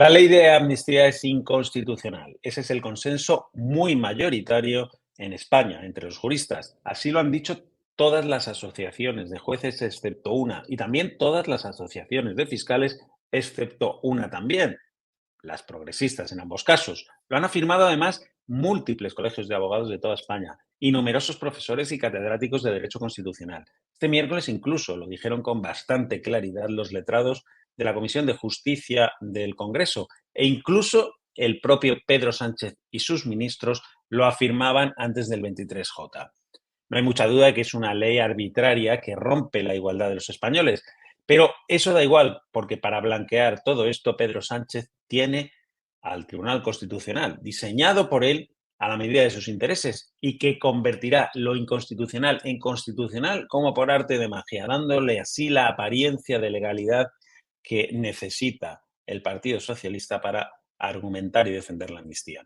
La ley de amnistía es inconstitucional. Ese es el consenso muy mayoritario en España entre los juristas. Así lo han dicho todas las asociaciones de jueces excepto una y también todas las asociaciones de fiscales excepto una también, las progresistas en ambos casos. Lo han afirmado además múltiples colegios de abogados de toda España y numerosos profesores y catedráticos de Derecho Constitucional. Este miércoles incluso lo dijeron con bastante claridad los letrados de la Comisión de Justicia del Congreso e incluso el propio Pedro Sánchez y sus ministros lo afirmaban antes del 23J. No hay mucha duda de que es una ley arbitraria que rompe la igualdad de los españoles, pero eso da igual, porque para blanquear todo esto, Pedro Sánchez tiene al Tribunal Constitucional, diseñado por él a la medida de sus intereses y que convertirá lo inconstitucional en constitucional como por arte de magia, dándole así la apariencia de legalidad que necesita el Partido Socialista para argumentar y defender la amnistía.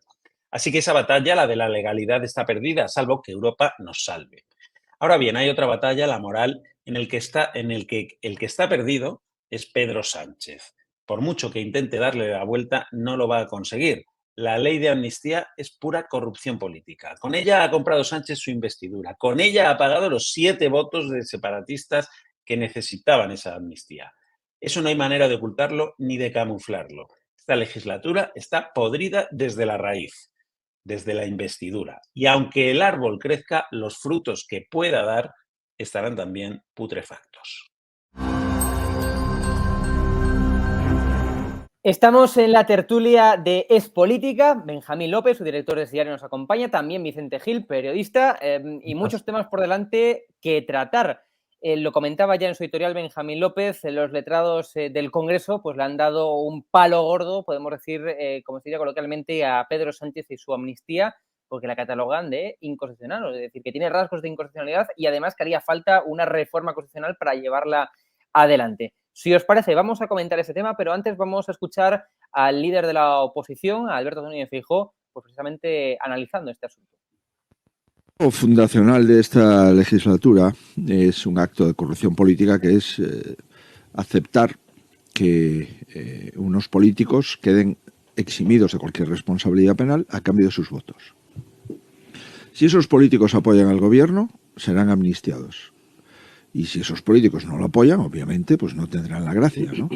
Así que esa batalla, la de la legalidad, está perdida, salvo que Europa nos salve. Ahora bien, hay otra batalla, la moral, en el que el que está perdido es Pedro Sánchez. Por mucho que intente darle la vuelta, no lo va a conseguir. La ley de amnistía es pura corrupción política. Con ella ha comprado Sánchez su investidura. Con ella ha pagado los 7 votos de separatistas que necesitaban esa amnistía. Eso no hay manera de ocultarlo ni de camuflarlo. Esta legislatura está podrida desde la raíz, desde la investidura. Y aunque el árbol crezca, los frutos que pueda dar estarán también putrefactos. Estamos en la tertulia de Es Política. Benjamín López, su director de diario, nos acompaña. También Vicente Gil, periodista, y muchos temas por delante que tratar. Lo comentaba ya en su editorial Benjamín López, los letrados del Congreso pues le han dado un palo gordo, podemos decir, como se diría coloquialmente, a Pedro Sánchez y su amnistía, porque la catalogan de inconstitucional, es decir, que tiene rasgos de inconstitucionalidad y además que haría falta una reforma constitucional para llevarla adelante. Si os parece, vamos a comentar ese tema, pero antes vamos a escuchar al líder de la oposición, a Alberto Núñez Feijóo, pues precisamente analizando este asunto. Lo fundacional de esta legislatura es un acto de corrupción política que es aceptar que unos políticos queden eximidos de cualquier responsabilidad penal a cambio de sus votos. Si esos políticos apoyan al gobierno, serán amnistiados. Y si esos políticos no lo apoyan, obviamente, pues no tendrán la gracia, ¿no?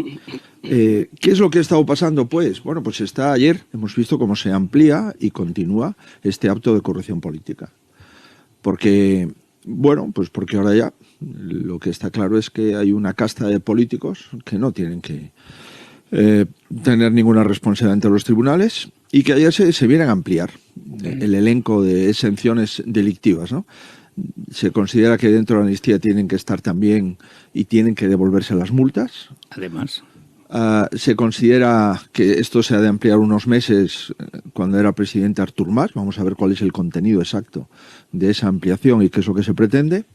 ¿Qué es lo que ha estado pasando? Pues, bueno, pues ayer hemos visto cómo se amplía y continúa este acto de corrupción política. Porque, bueno, pues porque ahora ya lo que está claro es que hay una casta de políticos que no tienen que tener ninguna responsabilidad ante los tribunales y que ayer se vienen a ampliar el elenco de exenciones delictivas, ¿no? Se considera que dentro de la amnistía tienen que estar también y tienen que devolverse las multas. Además. Se considera que esto se ha de ampliar unos meses cuando era presidente Artur Mas. Vamos a ver cuál es el contenido exacto de esa ampliación y qué es lo que se pretende.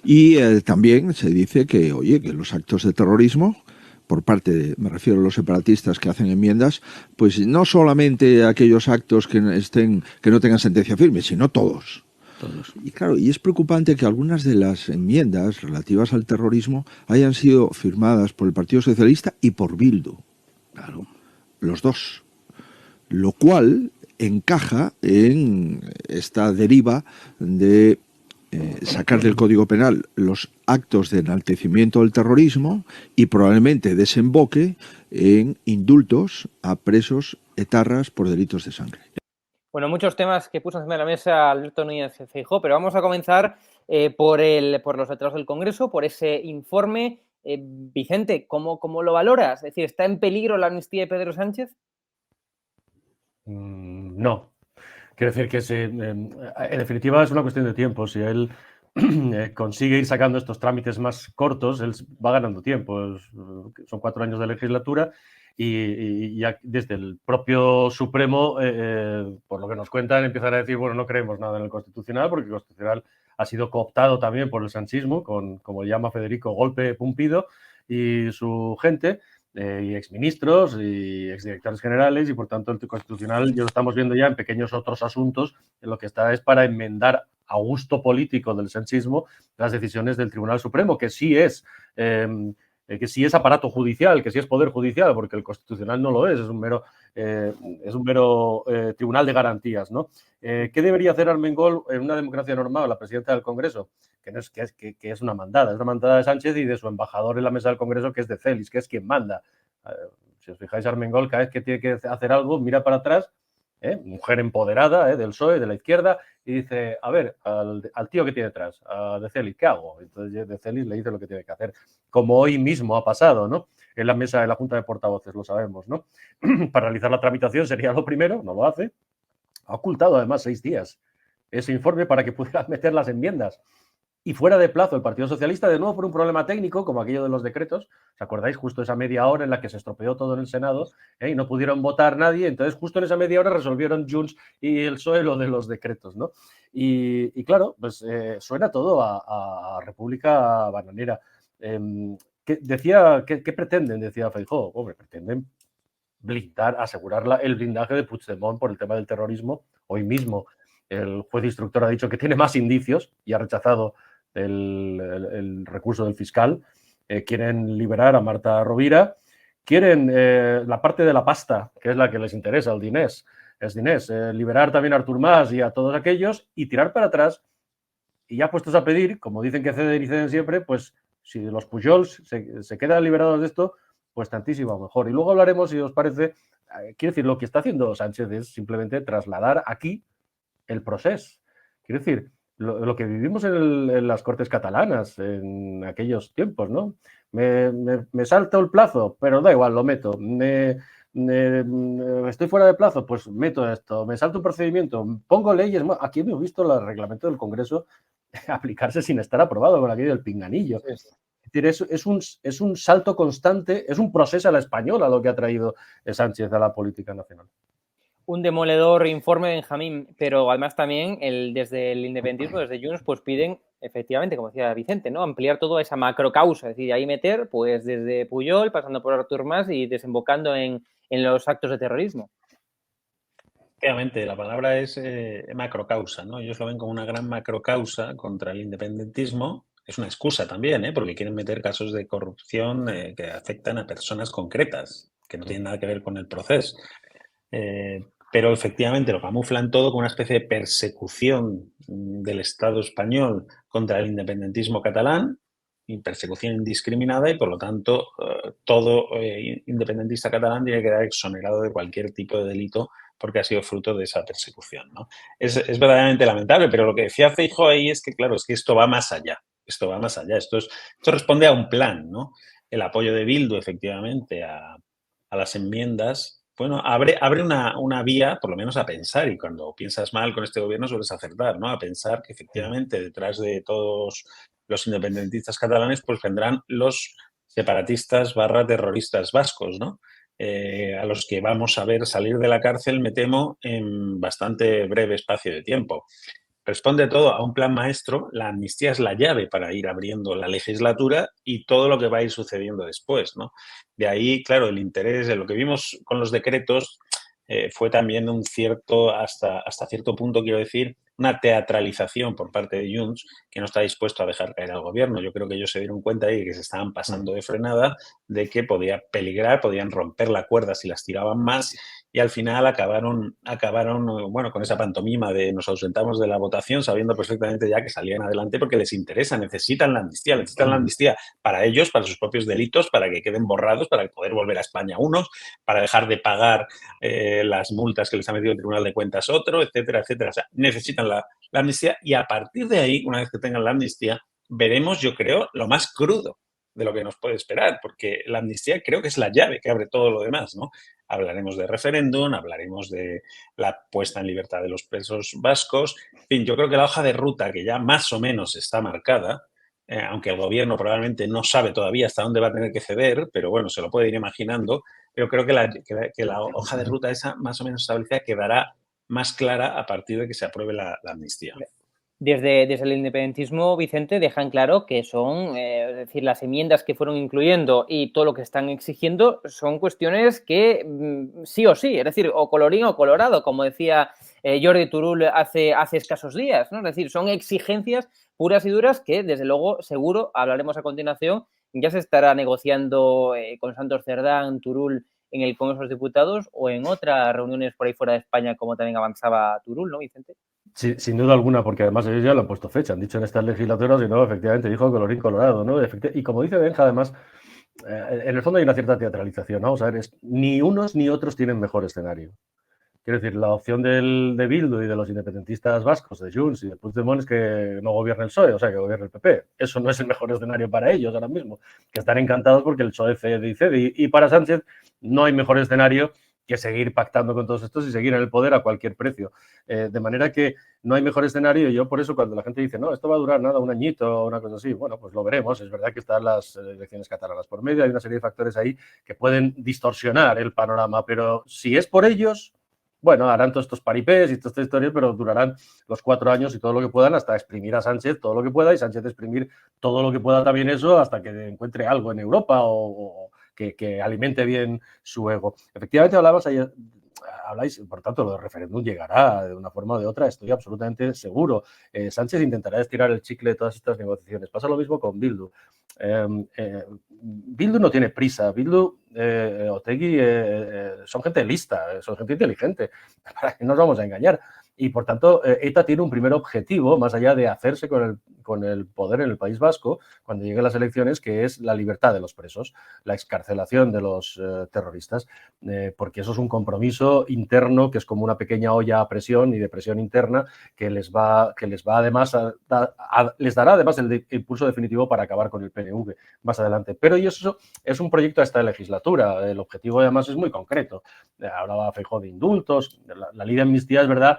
Y también se dice que, oye, que los actos de terrorismo, por parte de, me refiero a los separatistas que hacen enmiendas, pues no solamente aquellos actos que no tengan sentencia firme, sino todos. Y claro, y es preocupante que algunas de las enmiendas relativas al terrorismo hayan sido firmadas por el Partido Socialista y por Bildu. Claro. Los dos. Lo cual encaja en esta deriva de sacar del Código Penal los actos de enaltecimiento del terrorismo y probablemente desemboque en indultos a presos etarras por delitos de sangre. Bueno, muchos temas que puso encima de la mesa Alberto Núñez Feijóo, pero vamos a comenzar por los letrados del Congreso, por ese informe. Vicente, ¿cómo lo valoras? Es decir, ¿está en peligro la amnistía de Pedro Sánchez? No. Quiero decir que en definitiva es una cuestión de tiempo. Si él consigue ir sacando estos trámites más cortos, él va ganando tiempo. Son 4 años de legislatura. Y ya desde el propio Supremo, por lo que nos cuentan, empiezan a decir, bueno, no creemos nada en el Constitucional, porque el Constitucional ha sido cooptado también por el sanchismo, con, como llama Federico, golpe Pumpido y su gente, y exministros y exdirectores generales, y por tanto el Constitucional ya lo estamos viendo ya en pequeños otros asuntos, en lo que está es para enmendar a gusto político del sanchismo las decisiones del Tribunal Supremo, que sí es que si es aparato judicial, que si es poder judicial, porque el Constitucional no lo es un mero tribunal de garantías, ¿no? ¿Qué debería hacer Armengol en una democracia normal, la presidenta del Congreso? Que es una mandada de Sánchez y de su embajador en la mesa del Congreso, que es de Celis, que es quien manda. Si os fijáis, Armengol cada vez que tiene que hacer algo, mira para atrás, mujer empoderada del PSOE, de la izquierda, y dice, a ver, al tío que tiene detrás, a De Celis, ¿qué hago? Entonces De Celis le dice lo que tiene que hacer, como hoy mismo ha pasado, ¿no? En la mesa de la Junta de Portavoces, lo sabemos, ¿no? Para realizar la tramitación sería lo primero, no lo hace. Ha ocultado además 6 días ese informe para que pudieran meter las enmiendas. Y fuera de plazo el Partido Socialista, de nuevo por un problema técnico, como aquello de los decretos, ¿os acordáis? Justo esa media hora en la que se estropeó todo en el Senado y no pudieron votar nadie, entonces justo en esa media hora resolvieron Junts y el PSOE lo de los decretos, ¿no? Y claro, pues suena todo a República Bananera. ¿Qué pretenden? Decía Feijóo. Hombre, pretenden blindar, asegurar el blindaje de Puigdemont por el tema del terrorismo. Hoy mismo el juez instructor ha dicho que tiene más indicios y ha rechazado el recurso del fiscal. Quieren liberar a Marta Rovira. Quieren la parte de la pasta, que es la que les interesa, el dinés, liberar también a Artur Mas y a todos aquellos y tirar para atrás. Y ya puestos a pedir, como dicen que ceden y ceden siempre, pues si los Pujols se quedan liberados de esto, pues tantísimo mejor. Y luego hablaremos, si os parece, quiero decir, lo que está haciendo Sánchez es simplemente trasladar aquí el proceso. Quiero decir, lo que vivimos en las Cortes catalanas en aquellos tiempos, ¿no? Me salto el plazo, pero da igual, lo meto. Estoy fuera de plazo, pues meto esto. Me salto un procedimiento, pongo leyes. Aquí hemos visto el reglamento del Congreso aplicarse sin estar aprobado con aquello del pinganillo. Es decir, es un salto constante, es un proceso a la española lo que ha traído Sánchez a la política nacional. Un demoledor informe, Benjamín, pero además también desde el independentismo, desde Junts, pues piden, efectivamente, como decía Vicente, ¿no? Ampliar toda esa macrocausa, es decir, ahí meter, pues desde Pujol, pasando por Artur Mas y desembocando en los actos de terrorismo. Efectivamente, la palabra es macrocausa, ¿no? Ellos lo ven como una gran macrocausa contra el independentismo. Es una excusa también, porque quieren meter casos de corrupción que afectan a personas concretas, que no tienen nada que ver con el proceso. Pero efectivamente lo camuflan todo con una especie de persecución del Estado español contra el independentismo catalán, y persecución indiscriminada, y por lo tanto todo independentista catalán tiene que quedar exonerado de cualquier tipo de delito porque ha sido fruto de esa persecución, ¿no? Es verdaderamente lamentable, pero lo que decía Feijóo ahí es que, claro, es que esto va más allá. Esto va más allá. Esto responde a un plan, ¿no? El apoyo de Bildu, efectivamente, a las enmiendas, bueno, abre una vía, por lo menos, a pensar, y cuando piensas mal con este gobierno sueles acertar, ¿no? A pensar que efectivamente detrás de todos los independentistas catalanes pues vendrán los separatistas / terroristas vascos, ¿no? A los que vamos a ver salir de la cárcel, me temo, en bastante breve espacio de tiempo. Responde todo a un plan maestro. La amnistía es la llave para ir abriendo la legislatura y todo lo que va a ir sucediendo después, ¿no? De ahí, claro, el interés de lo que vimos con los decretos fue también hasta cierto punto, quiero decir, una teatralización por parte de Junts que no está dispuesto a dejar caer al gobierno. Yo creo que ellos se dieron cuenta de que se estaban pasando de frenada, de que podía peligrar, podían romper la cuerda si las tiraban más, y al final acabaron bueno, con esa pantomima de nos ausentamos de la votación sabiendo perfectamente ya que salían adelante porque les interesa, necesitan la amnistía para ellos, para sus propios delitos, para que queden borrados, para poder volver a España unos, para dejar de pagar las multas que les ha metido el Tribunal de Cuentas otro, etcétera, etcétera. O sea, necesitan la amnistía, y a partir de ahí, una vez que tengan la amnistía, veremos, yo creo, lo más crudo de lo que nos puede esperar, porque la amnistía creo que es la llave que abre todo lo demás, ¿no? Hablaremos de referéndum, hablaremos de la puesta en libertad de los presos vascos. En fin, yo creo que la hoja de ruta, que ya más o menos está marcada, aunque el gobierno probablemente no sabe todavía hasta dónde va a tener que ceder, pero bueno, se lo puede ir imaginando, pero creo que la hoja de ruta esa más o menos establecida quedará más clara a partir de que se apruebe la amnistía. Desde el independentismo, Vicente, dejan claro que son, es decir, las enmiendas que fueron incluyendo y todo lo que están exigiendo son cuestiones que sí o sí, es decir, o colorín o colorado, como decía Jordi Turull hace escasos días, ¿no? Es decir, son exigencias puras y duras que, desde luego, seguro, hablaremos a continuación, ¿Ya se estará negociando con Santos Cerdán, Turull, en el Congreso de los Diputados o en otras reuniones por ahí fuera de España, como también avanzaba Turull, ¿no, Vicente? Sí, sin duda alguna, porque además ellos ya lo han puesto fecha, han dicho en estas legislaturas y no, efectivamente, dijo colorín colorado, ¿no? Y como dice Benja, además, en el fondo hay una cierta teatralización, ¿no? Vamos a ver, ni unos ni otros tienen mejor escenario. Quiero decir, la opción de Bildu y de los independentistas vascos, de Junts y de Puigdemont, es que no gobierne el PSOE, o sea, que gobierne el PP. Eso no es el mejor escenario para ellos ahora mismo, que están encantados porque el PSOE cede y cede. Y para Sánchez no hay mejor escenario que seguir pactando con todos estos y seguir en el poder a cualquier precio. De manera que no hay mejor escenario y yo por eso cuando la gente dice, no, esto va a durar nada, un añito o una cosa así, bueno, pues lo veremos. Es verdad que están las elecciones catalanas por medio, hay una serie de factores ahí que pueden distorsionar el panorama, pero si es por ellos, bueno, harán todos estos paripés y todas estas historias, pero durarán los 4 años y todo lo que puedan hasta exprimir a Sánchez todo lo que pueda y Sánchez exprimir todo lo que pueda también eso hasta que encuentre algo en Europa o que alimente bien su ego. Efectivamente, habláis, por tanto, lo del referéndum llegará de una forma o de otra, estoy absolutamente seguro. Sánchez intentará estirar el chicle de todas estas negociaciones. Pasa lo mismo con Bildu. Bildu no tiene prisa. Bildu, Otegi, son gente lista, son gente inteligente. ¿Para qué nos vamos a engañar? Y, por tanto, ETA tiene un primer objetivo, más allá de hacerse con el poder en el País Vasco, cuando lleguen las elecciones, que es la libertad de los presos, la excarcelación de los terroristas, porque eso es un compromiso interno que es como una pequeña olla a presión y de presión interna que les además les dará además el impulso definitivo para acabar con el PNV más adelante. Pero eso es un proyecto a esta legislatura. El objetivo además es muy concreto. Hablaba Feijóo de indultos, la ley de amnistía es verdad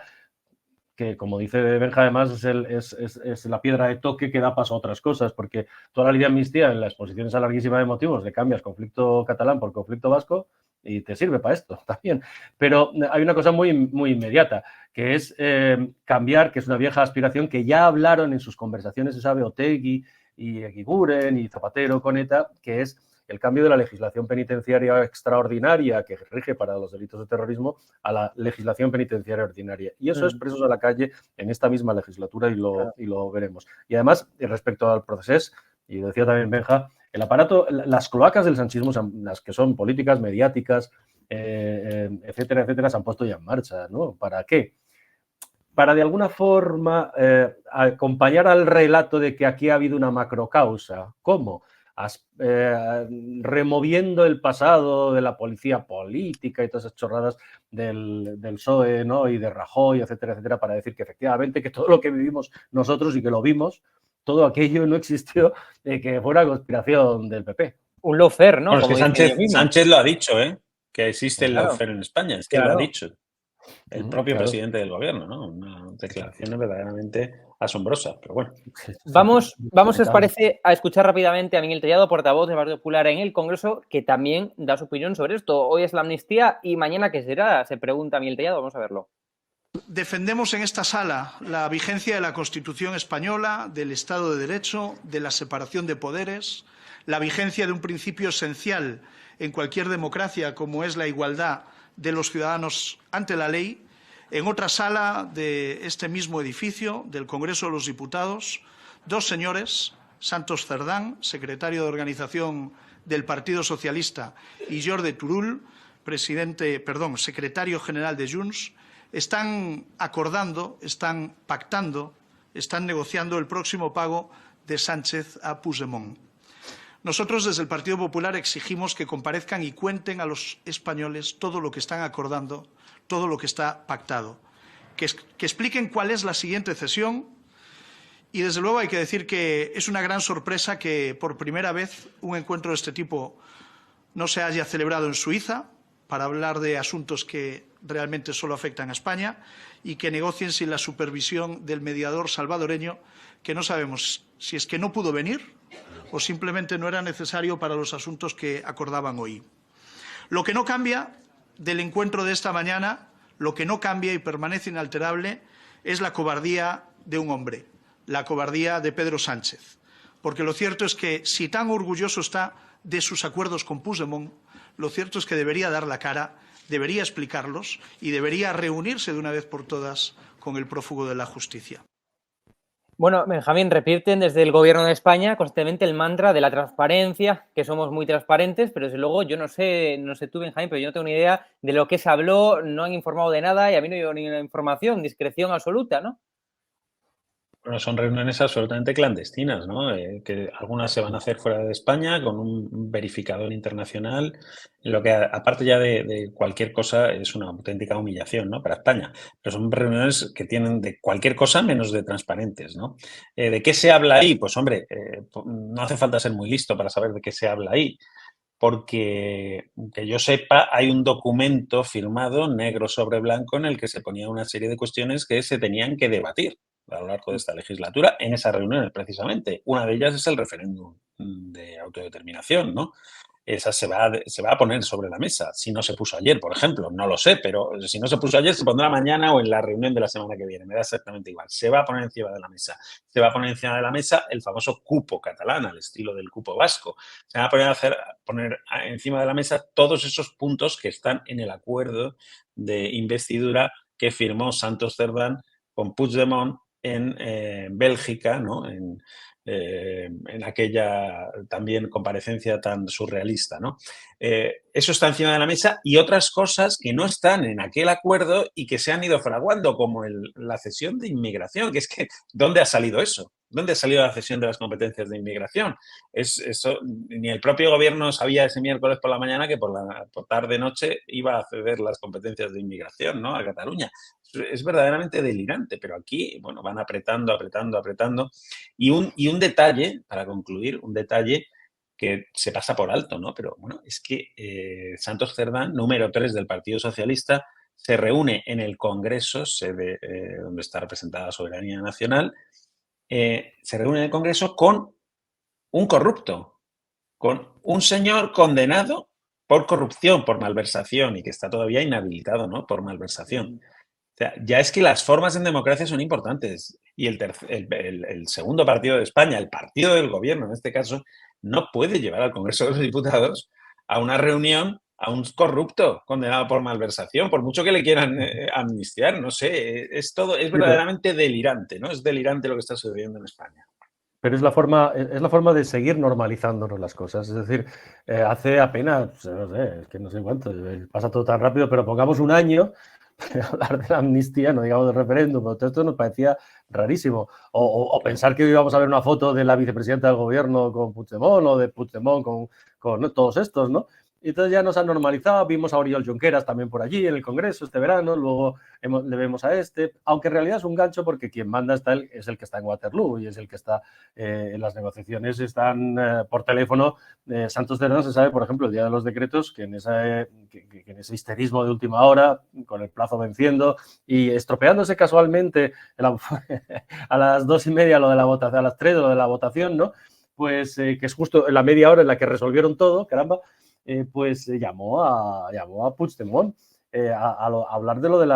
que, como dice Benja, además es la piedra de toque que da paso a otras cosas, porque toda la ley de amnistía en la exposición esa larguísima de motivos le cambias conflicto catalán por conflicto vasco y te sirve para esto también. Pero hay una cosa muy, muy inmediata, que es cambiar, que es una vieja aspiración que ya hablaron en sus conversaciones, se sabe, Otegi y Eguiguren y Zapatero con ETA, que es el cambio de la legislación penitenciaria extraordinaria que rige para los delitos de terrorismo a la legislación penitenciaria ordinaria. Y eso es presos a la calle en esta misma legislatura y lo veremos. Y además, respecto al proceso, y decía también Benja, el aparato, las cloacas del sanchismo, las que son políticas, mediáticas, etcétera, etcétera, se han puesto ya en marcha, ¿no? ¿Para qué? Para de alguna forma acompañar al relato de que aquí ha habido una macrocausa. ¿Cómo? Removiendo el pasado de la policía política y todas esas chorradas del PSOE, ¿no? Y de Rajoy, etcétera, etcétera, para decir que efectivamente que todo lo que vivimos nosotros y que lo vimos, todo aquello no existió, que fuera conspiración del PP. Un lawfare, ¿no? Bueno, es que Sánchez lo ha dicho, que existe el lawfare en España, es que lo ha dicho el propio presidente del gobierno, ¿no? Una declaración verdaderamente asombrosa, pero bueno. Vamos, si os parece, a escuchar rápidamente a Miguel Tellado, portavoz del Partido Popular en el Congreso, que también da su opinión sobre esto. Hoy es la amnistía y mañana ¿qué será? Se pregunta Miguel Tellado, vamos a verlo. Defendemos en esta sala la vigencia de la Constitución española, del Estado de Derecho, de la separación de poderes, la vigencia de un principio esencial en cualquier democracia como es la igualdad de los ciudadanos ante la ley. En otra sala de este mismo edificio, del Congreso de los Diputados, 2 señores, Santos Cerdán, secretario de Organización del Partido Socialista, y Jordi Turull, secretario general de Junts, están acordando, están pactando, están negociando el próximo pago de Sánchez a Puigdemont. Nosotros, desde el Partido Popular, exigimos que comparezcan y cuenten a los españoles todo lo que están acordando, todo lo que está pactado, que expliquen cuál es la siguiente cesión. Y, desde luego, hay que decir que es una gran sorpresa que, por primera vez, un encuentro de este tipo no se haya celebrado en Suiza para hablar de asuntos que realmente solo afectan a España y que negocien sin la supervisión del mediador salvadoreño, que no sabemos si es que no pudo venir o simplemente no era necesario para los asuntos que acordaban hoy. Lo que no cambia del encuentro de esta mañana, lo que no cambia y permanece inalterable, es la cobardía de un hombre, la cobardía de Pedro Sánchez. Porque lo cierto es que, si tan orgulloso está de sus acuerdos con Puigdemont, lo cierto es que debería dar la cara, debería explicarlos y debería reunirse de una vez por todas con el prófugo de la justicia. Bueno, Benjamín, repiten desde el gobierno de España constantemente el mantra de la transparencia, que somos muy transparentes, pero desde luego yo no sé tú, Benjamín, pero yo no tengo ni idea de lo que se habló, no han informado de nada y a mí no llegó ninguna información, discreción absoluta, ¿no? Bueno, son reuniones absolutamente clandestinas, ¿no? Que algunas se van a hacer fuera de España con un verificador internacional, lo que aparte ya de cualquier cosa es una auténtica humillación, ¿no? Para España. Pero son reuniones que tienen de cualquier cosa menos de transparentes, ¿no? ¿De qué se habla ahí? Pues hombre, no hace falta ser muy listo para saber de qué se habla ahí. Porque, que yo sepa, hay un documento firmado negro sobre blanco en el que se ponía una serie de cuestiones que se tenían que debatir a lo largo de esta legislatura en esas reuniones, precisamente. Una de ellas es el referéndum de autodeterminación, ¿no? Esa se va a poner sobre la mesa. Si no se puso ayer, por ejemplo, no lo sé, pero si no se puso ayer, se pondrá mañana o en la reunión de la semana que viene. Me da exactamente igual. Se va a poner encima de la mesa. Se va a poner encima de la mesa el famoso cupo catalán, al estilo del cupo vasco. Se va a poner encima de la mesa todos esos puntos que están en el acuerdo de investidura que firmó Santos Cerdán con Puigdemont en Bélgica, ¿no? En aquella también comparecencia tan surrealista, ¿no? Eso está encima de la mesa y otras cosas que no están en aquel acuerdo y que se han ido fraguando, como la cesión de inmigración, que es que, ¿dónde ha salido eso? ¿Dónde ha salido la cesión de las competencias de inmigración? Eso, ni el propio gobierno sabía ese miércoles por la mañana que por tarde-noche iba a ceder las competencias de inmigración, ¿no? A Cataluña. Es verdaderamente delirante, pero aquí, bueno, van apretando. Y un detalle, para concluir, un detalle que se pasa por alto, ¿no? Pero bueno, es que Santos Cerdán, número 3 del Partido Socialista, se reúne en el Congreso, sede donde está representada la soberanía nacional, se reúne en el Congreso con un corrupto, con un señor condenado por corrupción, por malversación y que está todavía inhabilitado, ¿no? Por malversación. O sea, ya es que las formas en democracia son importantes y el segundo partido de España, el partido del gobierno en este caso, no puede llevar al Congreso de los Diputados a una reunión a un corrupto condenado por malversación, por mucho que le quieran amnistiar, no sé, es verdaderamente delirante, ¿no? Es delirante lo que está sucediendo en España. Pero es la forma de seguir normalizándonos las cosas. Es decir, hace apenas, no sé, es que no sé cuánto, pasa todo tan rápido, pero pongamos un año hablar de la amnistía, no digamos del referéndum, pero todo esto nos parecía rarísimo. O pensar que íbamos a ver una foto de la vicepresidenta del gobierno con Puigdemont o de Puigdemont con ¿no? todos estos, ¿no? Y entonces ya nos han normalizado, vimos a Oriol Junqueras también por allí en el Congreso este verano, luego le vemos a este, aunque en realidad es un gancho porque quien manda es el que está en Waterloo y es el que está en las negociaciones, están por teléfono. Santos Cerdán se sabe, por ejemplo, el día de los decretos, que en ese histerismo de última hora, con el plazo venciendo y estropeándose casualmente a las 2:30 lo de la votación, a las 3 lo de la votación, ¿no? Pues que es justo en la media hora en la que resolvieron todo, caramba, pues llamó a Puigdemont a hablar de lo de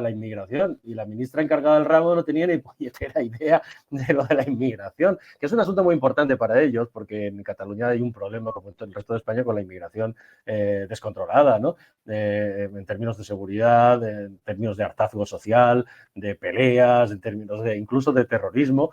la inmigración y la ministra encargada del ramo no tenía ni puñetera idea de lo de la inmigración, que es un asunto muy importante para ellos porque en Cataluña hay un problema como en todo el resto de España con la inmigración descontrolada, ¿no? En términos de seguridad, en términos de hartazgo social, de peleas, en términos incluso de terrorismo,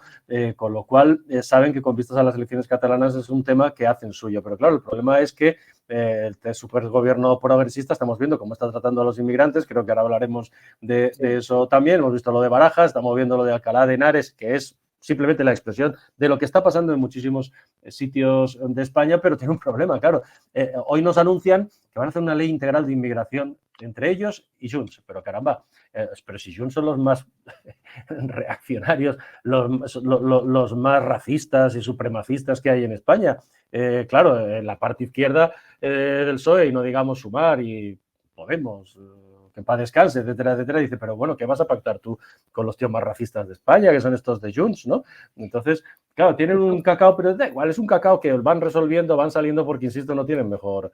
con lo cual saben que con vistas a las elecciones catalanas es un tema que hacen suyo, pero claro, el problema es que el supergobierno progresista estamos viendo cómo está tratando a los inmigrantes, creo que ahora hablaremos de eso también, hemos visto lo de Barajas, estamos viendo lo de Alcalá de Henares, que es simplemente la expresión de lo que está pasando en muchísimos sitios de España, pero tiene un problema, claro. Hoy nos anuncian que van a hacer una ley integral de inmigración entre ellos y Junts, pero caramba, pero si Junts son los más reaccionarios, los más racistas y supremacistas que hay en España. Claro, en la parte izquierda del PSOE, y no digamos Sumar y Podemos, que en paz descanse, etcétera, etcétera, dice, pero bueno, ¿qué vas a pactar tú con los tíos más racistas de España, que son estos de Junts, ¿no? Entonces, claro, tienen un cacao, pero da igual, es un cacao que van resolviendo, van saliendo porque, insisto, no tienen mejor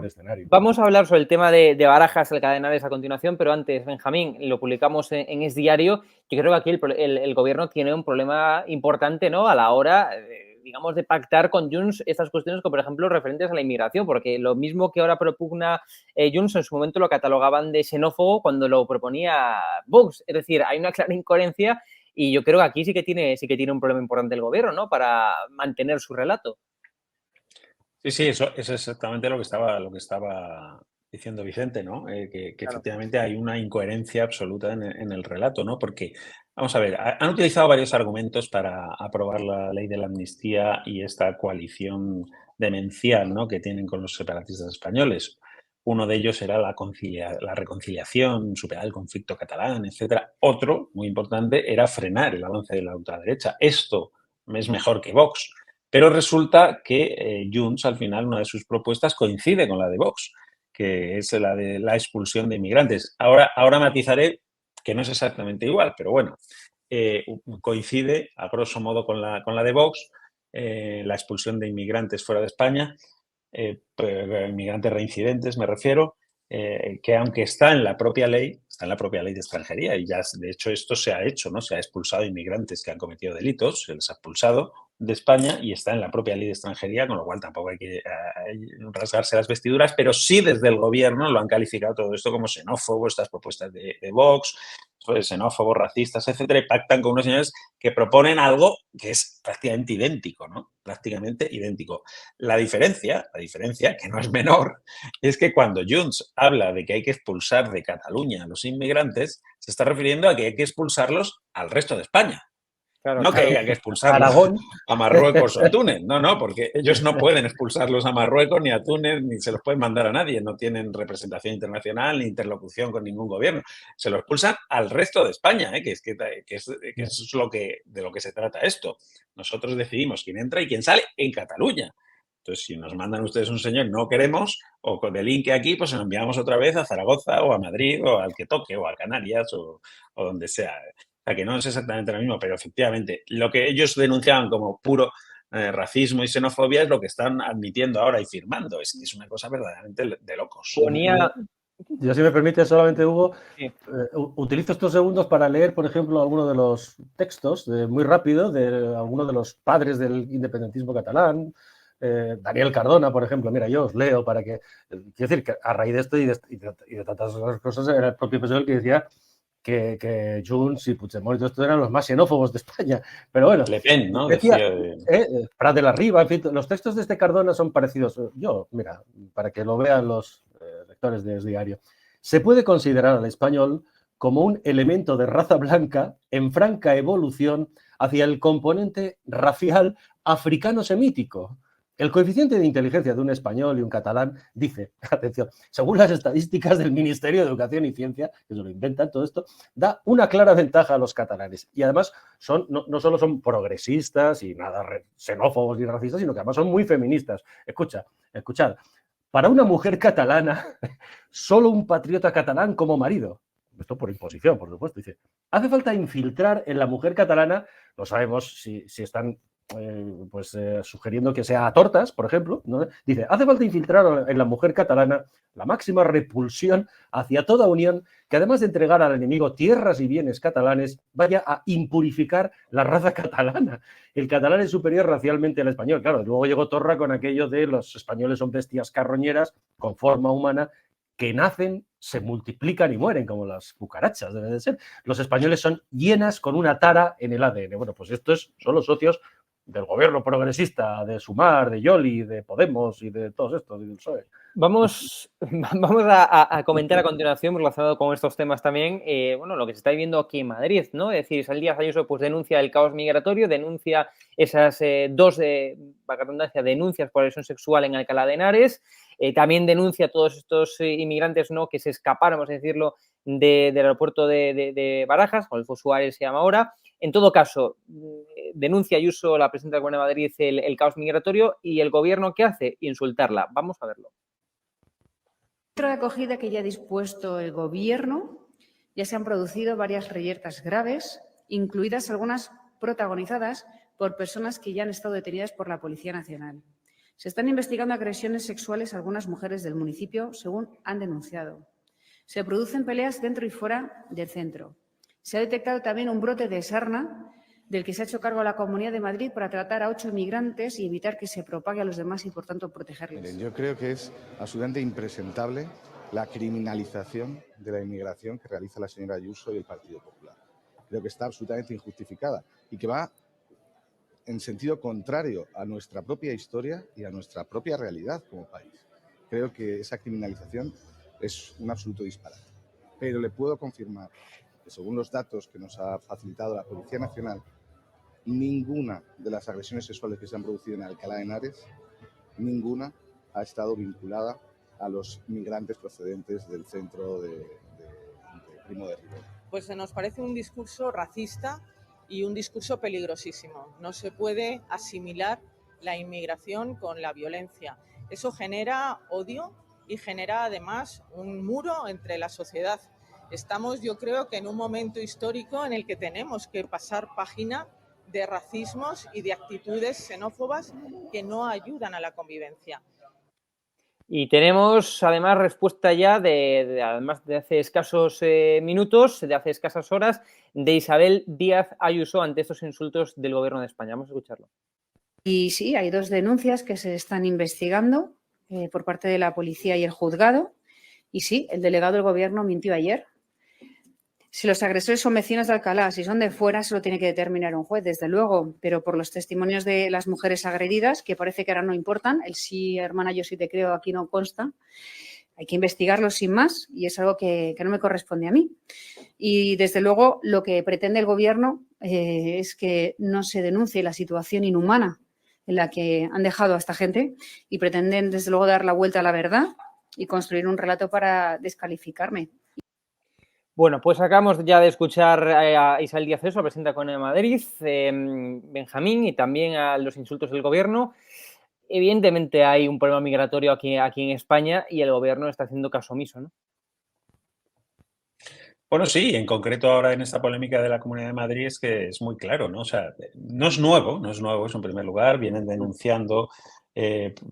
escenario. Vamos a hablar sobre el tema de Barajas, Alcalá de Henares a continuación, pero antes, Benjamín, lo publicamos en Es Diario. Yo creo que aquí el gobierno tiene un problema importante, ¿no? A la hora, digamos, de pactar con Junts estas cuestiones, como por ejemplo referentes a la inmigración, porque lo mismo que ahora propugna Junts, en su momento lo catalogaban de xenófobo cuando lo proponía Vox. Es decir, hay una clara incoherencia Y yo creo que aquí sí que tiene un problema importante el gobierno, ¿no? Para mantener su relato. Sí, eso es exactamente lo que estaba diciendo Vicente, ¿no? Que Claro. efectivamente hay una incoherencia absoluta en el relato, ¿no? Porque, vamos a ver, han utilizado varios argumentos para aprobar la ley de la amnistía y esta coalición demencial, ¿no?, que tienen con los separatistas españoles. Uno de ellos era la reconciliación, superar el conflicto catalán, etcétera. Otro, muy importante, era frenar el avance de la ultraderecha. Esto es mejor que Vox. Pero resulta que Junts, al final, una de sus propuestas coincide con la de Vox, que es la de la expulsión de inmigrantes. Ahora matizaré que no es exactamente igual, pero bueno, coincide a grosso modo con la de Vox, la expulsión de inmigrantes fuera de España, inmigrantes reincidentes me refiero, que aunque está en la propia ley de extranjería, y ya de hecho esto se ha hecho, ¿no? Se ha expulsado inmigrantes que han cometido delitos, se les ha expulsado de España y está en la propia ley de extranjería, con lo cual tampoco hay que rasgarse las vestiduras, pero sí desde el gobierno lo han calificado todo esto como xenófobo, estas propuestas de Vox, xenófobos, racistas, etcétera, y pactan con unos señores que proponen algo que es prácticamente idéntico, ¿no? Prácticamente idéntico. La diferencia, que no es menor, es que cuando Junts habla de que hay que expulsar de Cataluña a los inmigrantes, se está refiriendo a que hay que expulsarlos al resto de España. Claro, No claro. que haya que expulsarlos Aragón. a Marruecos o a Túnez, no, porque ellos no pueden expulsarlos a Marruecos ni a Túnez, ni se los pueden mandar a nadie, no tienen representación internacional ni interlocución con ningún gobierno. Se lo expulsan al resto de España, que eso es de lo que se trata esto. Nosotros decidimos quién entra y quién sale en Cataluña. Entonces, si nos mandan ustedes un señor no queremos, o con el link aquí, pues se lo enviamos otra vez a Zaragoza o a Madrid o al que toque, o a Canarias o donde sea. O sea, que no es exactamente lo mismo, pero efectivamente, lo que ellos denunciaban como puro racismo y xenofobia es lo que están admitiendo ahora y firmando. Es una cosa verdaderamente de locos. Ponía... Yo, si me permite, solamente, Hugo, Sí. utilizo estos segundos para leer, por ejemplo, alguno de los textos, muy rápido, de algunos de los padres del independentismo catalán. Daniel Cardona, por ejemplo, mira, yo os leo para que... Quiero decir que a raíz de esto y de tantas otras cosas, era el propio PSOE el que decía que Junts y Puigdemont y todo esto eran los más xenófobos de España. Pero bueno, Le Pen, ¿no? decía, Decía Prat de la Riva, en fin, los textos de este Cardona son parecidos. Yo, mira, para que lo vean los lectores de Diario, se puede considerar al español como un elemento de raza blanca en franca evolución hacia el componente racial africano-semítico. El coeficiente de inteligencia de un español y un catalán dice, atención, según las estadísticas del Ministerio de Educación y Ciencia, que se lo inventan todo esto, da una clara ventaja a los catalanes. Y además no solo son progresistas y nada xenófobos ni racistas, sino que además son muy feministas. Escuchad, para una mujer catalana, solo un patriota catalán como marido. Esto por imposición, por supuesto. Dice, hace falta infiltrar en la mujer catalana, no sabemos si están sugiriendo que sea a tortas, por ejemplo, ¿no? Dice, hace falta infiltrar en la mujer catalana la máxima repulsión hacia toda unión que, además de entregar al enemigo tierras y bienes catalanes, vaya a impurificar la raza catalana. El catalán es superior racialmente al español. Claro, luego llegó Torra con aquello de los españoles son bestias carroñeras con forma humana que nacen, se multiplican y mueren, como las cucarachas, debe de ser. Los españoles son hienas con una tara en el ADN. Bueno, pues estos son los socios del gobierno progresista, de Sumar, de Yoli, de Podemos y de todos estos, y del PSOE. Vamos a comentar a continuación, relacionado con estos temas también, lo que se está viviendo aquí en Madrid, ¿no? Es decir, Isabel Díaz Ayuso pues denuncia el caos migratorio, denuncia esas denuncias por agresión sexual en Alcalá de Henares, también denuncia a todos estos inmigrantes, ¿no?, que se escaparon, vamos a decirlo, del aeropuerto de Barajas, o el Fosuares se llama ahora. En todo caso, denuncia Ayuso, la presidenta del Gobierno de Madrid, el caos migratorio, y el gobierno, ¿qué hace? Insultarla. Vamos a verlo. Dentro de acogida que ya ha dispuesto el gobierno, ya se han producido varias reyertas graves, incluidas algunas protagonizadas por personas que ya han estado detenidas por la Policía Nacional. Se están investigando agresiones sexuales a algunas mujeres del municipio, según han denunciado. Se producen peleas dentro y fuera del centro. Se ha detectado también un brote de sarna del que se ha hecho cargo la Comunidad de Madrid para tratar a 8 inmigrantes y evitar que se propague a los demás y, por tanto, protegerlos. Miren, yo creo que es absolutamente impresentable la criminalización de la inmigración que realiza la señora Ayuso y el Partido Popular. creo que está absolutamente injustificada y que va en sentido contrario a nuestra propia historia y a nuestra propia realidad como país. Creo que esa criminalización es un absoluto disparate. Pero le puedo confirmar que, según los datos que nos ha facilitado la Policía Nacional, ninguna de las agresiones sexuales que se han producido en Alcalá de Henares, ninguna ha estado vinculada a los migrantes procedentes del centro de Primo de Rivera. Pues nos parece un discurso racista y un discurso peligrosísimo. No se puede asimilar la inmigración con la violencia. Eso genera odio y genera además un muro entre la sociedad. Estamos, yo creo, que en un momento histórico en el que tenemos que pasar página de racismos y de actitudes xenófobas que no ayudan a la convivencia. Y tenemos además respuesta ya además de hace escasos minutos, de hace escasas horas, de Isabel Díaz Ayuso ante estos insultos del Gobierno de España. Vamos a escucharlo. Y sí, hay 2 denuncias que se están investigando por parte de la policía y el juzgado. Y sí, el delegado del Gobierno mintió ayer. Si los agresores son vecinos de Alcalá, si son de fuera, se lo tiene que determinar un juez, desde luego, pero por los testimonios de las mujeres agredidas, que parece que ahora no importan, el sí, hermana, yo sí te creo, aquí no consta, hay que investigarlo sin más y es algo que no me corresponde a mí. Y, desde luego, lo que pretende el Gobierno es que no se denuncie la situación inhumana en la que han dejado a esta gente y pretenden, desde luego, dar la vuelta a la verdad y construir un relato para descalificarme. Bueno, pues acabamos ya de escuchar a Isabel Díaz Ayuso, la presidenta de Comunidad de Madrid, Benjamín, y también a los insultos del Gobierno. Evidentemente hay un problema migratorio aquí en España y el Gobierno está haciendo caso omiso, ¿no? Bueno, sí, en concreto ahora en esta polémica de la Comunidad de Madrid es que es muy claro, ¿no? O sea, no es nuevo, eso en primer lugar, vienen denunciando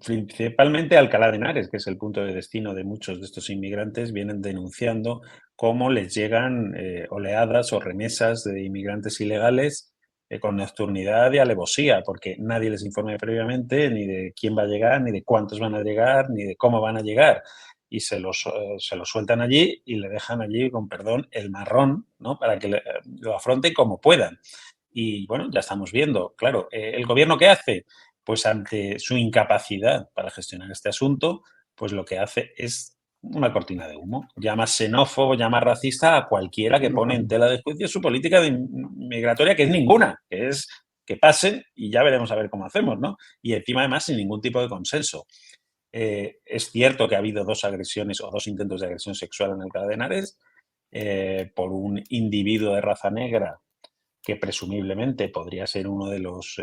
principalmente Alcalá de Henares, que es el punto de destino de muchos de estos inmigrantes, vienen denunciando cómo les llegan oleadas o remesas de inmigrantes ilegales con nocturnidad y alevosía, porque nadie les informa previamente ni de quién va a llegar, ni de cuántos van a llegar, ni de cómo van a llegar. Y se los sueltan allí y le dejan allí, con perdón, el marrón, ¿no? Para que lo afronten como puedan. Y bueno, ya estamos viendo, claro, ¿el Gobierno qué hace? Pues ante su incapacidad para gestionar este asunto, pues lo que hace es una cortina de humo. Llama xenófobo, llama racista a cualquiera que pone en tela de juicio su política migratoria, que es ninguna, que es que pasen y ya veremos a ver cómo hacemos, ¿no? Y encima, además, sin ningún tipo de consenso. Es cierto que ha habido 2 agresiones o 2 intentos de agresión sexual en Alcalá de Henares por un individuo de raza negra que presumiblemente podría ser uno de los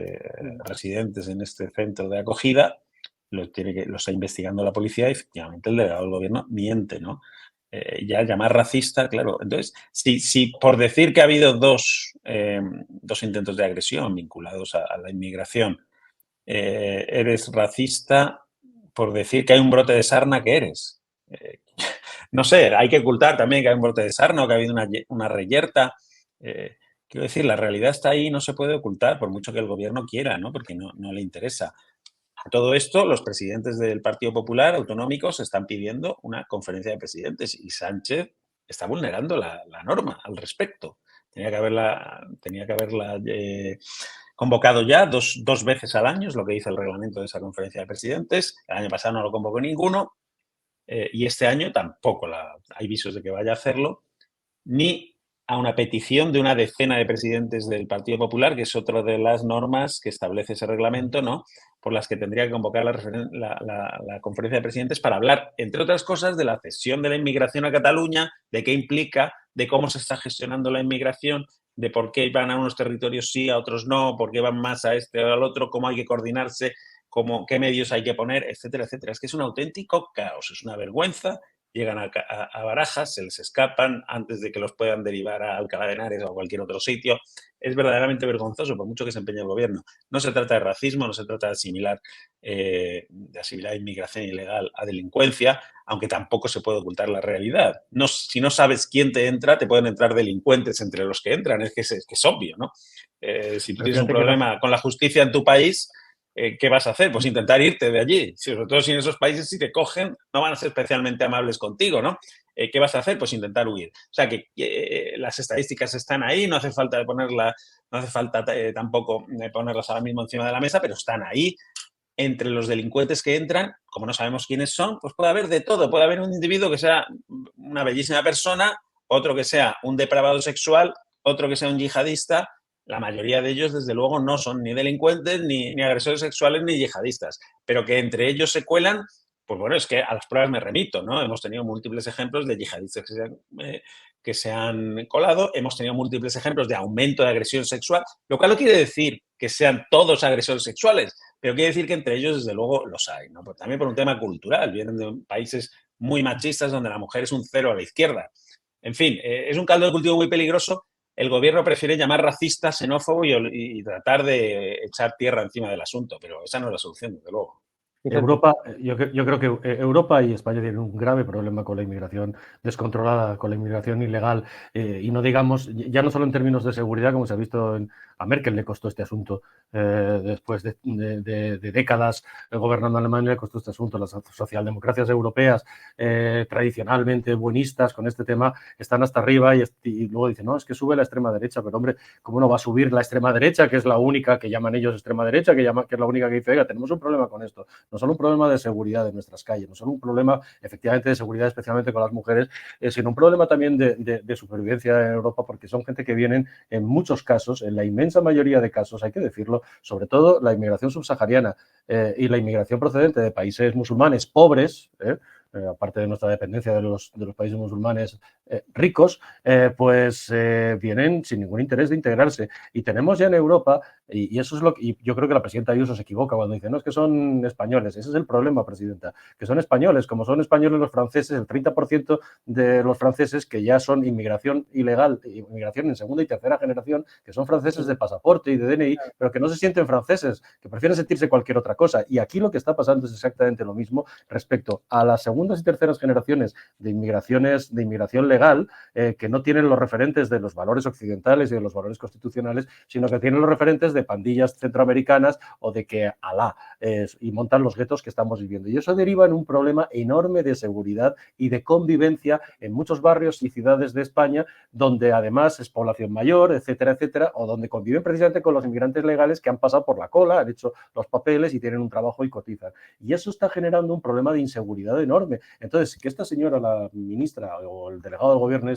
residentes en este centro de acogida. Lo está investigando la policía y efectivamente el delegado del Gobierno miente, ¿no? Ya llamar racista, claro. Entonces, si por decir que ha habido 2 intentos de agresión vinculados a la inmigración, eres racista, por decir que hay un brote de sarna, ¿qué eres? No sé, hay que ocultar también que hay un brote de sarna o que ha habido una reyerta. Quiero decir, la realidad está ahí y no se puede ocultar, por mucho que el Gobierno quiera, ¿no? Porque no le interesa. A todo esto, los presidentes del Partido Popular autonómicos están pidiendo una conferencia de presidentes y Sánchez está vulnerando la norma al respecto. Tenía que haberla convocado ya dos veces al año, es lo que dice el reglamento de esa conferencia de presidentes. El año pasado no lo convocó ninguno y este año tampoco hay visos de que vaya a hacerlo, ni a una petición de una decena de presidentes del Partido Popular, que es otra de las normas que establece ese reglamento, ¿no? Por las que tendría que convocar la conferencia de presidentes para hablar, entre otras cosas, de la cesión de la inmigración a Cataluña, de qué implica, de cómo se está gestionando la inmigración, de por qué van a unos territorios sí, a otros no, por qué van más a este o al otro, cómo hay que coordinarse, qué medios hay que poner, etcétera, etcétera. Es que es un auténtico caos, es una vergüenza. Llegan a Barajas, se les escapan antes de que los puedan derivar a Alcalá de Henares o a cualquier otro sitio. Es verdaderamente vergonzoso, por mucho que se empeñe el Gobierno. No se trata de racismo, no se trata de asimilar inmigración ilegal a delincuencia, aunque tampoco se puede ocultar la realidad. Si no sabes quién te entra, te pueden entrar delincuentes entre los que entran. Es que es obvio, ¿no? Si tú tienes un problema con la justicia en tu país, ¿qué vas a hacer? Pues intentar irte de allí. Sobre todo si en esos países, si te cogen, no van a ser especialmente amables contigo, ¿no? ¿Qué vas a hacer? Pues intentar huir. O sea, que las estadísticas están ahí, no hace falta tampoco ponerlas ahora mismo encima de la mesa, pero están ahí. Entre los delincuentes que entran, como no sabemos quiénes son, pues puede haber de todo. Puede haber un individuo que sea una bellísima persona, otro que sea un depravado sexual, otro que sea un yihadista. La mayoría de ellos, desde luego, no son ni delincuentes, ni agresores sexuales, ni yihadistas. Pero que entre ellos se cuelan, pues bueno, es que a las pruebas me remito, ¿no? Hemos tenido múltiples ejemplos de yihadistas que se han colado, hemos tenido múltiples ejemplos de aumento de agresión sexual, lo cual no quiere decir que sean todos agresores sexuales, pero quiere decir que entre ellos, desde luego, los hay, ¿no? Pues también por un tema cultural, vienen de países muy machistas donde la mujer es un cero a la izquierda. En fin, es un caldo de cultivo muy peligroso. El gobierno prefiere llamar racista, xenófobo y tratar de echar tierra encima del asunto, pero esa no es la solución, desde luego. Europa, yo creo que Europa y España tienen un grave problema con la inmigración descontrolada, con la inmigración ilegal, y no digamos, ya no solo en términos de seguridad, como se ha visto a Merkel le costó este asunto, después de décadas gobernando Alemania le costó este asunto. Las socialdemocracias europeas tradicionalmente buenistas con este tema están hasta arriba y luego dicen, no, es que sube la extrema derecha, pero hombre, ¿cómo no va a subir la extrema derecha, que es la única que llaman ellos extrema derecha, que es la única que dice, oiga, tenemos un problema con esto? No solo un problema de seguridad de nuestras calles, no solo un problema efectivamente de seguridad especialmente con las mujeres, sino un problema también de supervivencia en Europa, porque son gente que vienen en muchos casos, en la inmensa mayoría de casos, hay que decirlo, sobre todo la inmigración subsahariana y la inmigración procedente de países musulmanes pobres, aparte de nuestra dependencia de los países musulmanes ricos, pues vienen sin ningún interés de integrarse. Y tenemos ya en Europa, y eso es y yo creo que la presidenta Ayuso se equivoca cuando dice, no, es que son españoles. Ese es el problema, presidenta, que son españoles. Como son españoles los franceses, el 30% de los franceses que ya son inmigración ilegal, inmigración en segunda y tercera generación, que son franceses de pasaporte y de DNI, pero que no se sienten franceses, que prefieren sentirse cualquier otra cosa. Y aquí lo que está pasando es exactamente lo mismo respecto a la segundas y terceras generaciones de inmigración legal, que no tienen los referentes de los valores occidentales y de los valores constitucionales, sino que tienen los referentes de pandillas centroamericanas o de que Alá y montan los guetos que estamos viviendo. Y eso deriva en un problema enorme de seguridad y de convivencia en muchos barrios y ciudades de España, donde además es población mayor, etcétera, etcétera, o donde conviven precisamente con los inmigrantes legales que han pasado por la cola, han hecho los papeles y tienen un trabajo y cotizan. Y eso está generando un problema de inseguridad enorme. Entonces, que esta señora, la ministra o el delegado del gobierno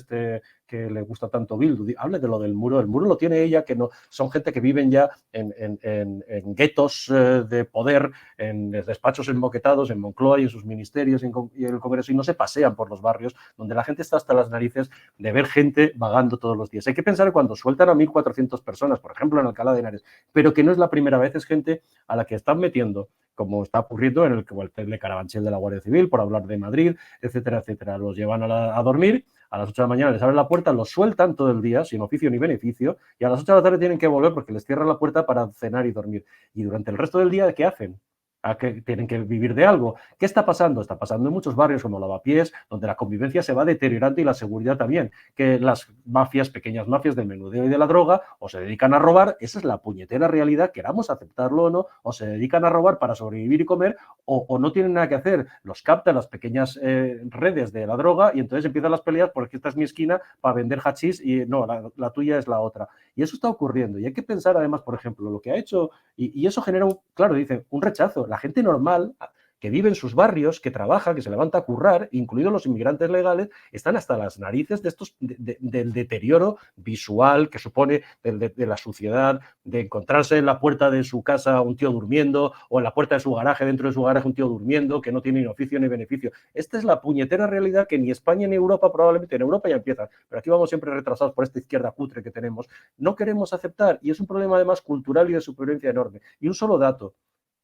que le gusta tanto Bildu, hable de lo del muro. El muro lo tiene ella, que no son gente que viven ya en guetos de poder, en despachos enmoquetados, en Moncloa y en sus ministerios y en el Congreso, y no se pasean por los barrios donde la gente está hasta las narices de ver gente vagando todos los días. Hay que pensar que cuando sueltan a 1.400 personas, por ejemplo, en Alcalá de Henares, pero que no es la primera vez, es gente a la que están metiendo, como está ocurriendo en el cuartel de Carabanchel de la Guardia Civil, por hablar de Madrid, etcétera, etcétera. Los llevan a dormir, a las 8 de la mañana les abren la puerta, los sueltan todo el día, sin oficio ni beneficio, y a las 8 de la tarde tienen que volver porque les cierran la puerta para cenar y dormir. Y durante el resto del día, ¿qué hacen? ¿A que tienen que vivir de algo? ¿Qué está pasando? Está pasando en muchos barrios como Lavapiés, donde la convivencia se va deteriorando y la seguridad también, que las mafias, pequeñas mafias del menudeo y de la droga, o se dedican a robar, esa es la puñetera realidad, queramos aceptarlo o no, o se dedican a robar para sobrevivir y comer, o no tienen nada que hacer, los captan las pequeñas redes de la droga y entonces empiezan las peleas porque esta es mi esquina para vender hachís y no, la tuya es la otra. Y eso está ocurriendo. Y hay que pensar además, por ejemplo, lo que ha hecho, y eso genera, claro, dicen, un rechazo. La gente normal que vive en sus barrios, que trabaja, que se levanta a currar, incluidos los inmigrantes legales, están hasta las narices de del deterioro visual que supone de la suciedad, de encontrarse en la puerta de su casa un tío durmiendo o en la puerta de su garaje, dentro de su garaje un tío durmiendo, que no tiene ni oficio ni beneficio. Esta es la puñetera realidad que ni España ni Europa, probablemente en Europa ya empiezan, pero aquí vamos siempre retrasados por esta izquierda cutre que tenemos, no queremos aceptar, y es un problema además cultural y de supervivencia enorme. Y un solo dato,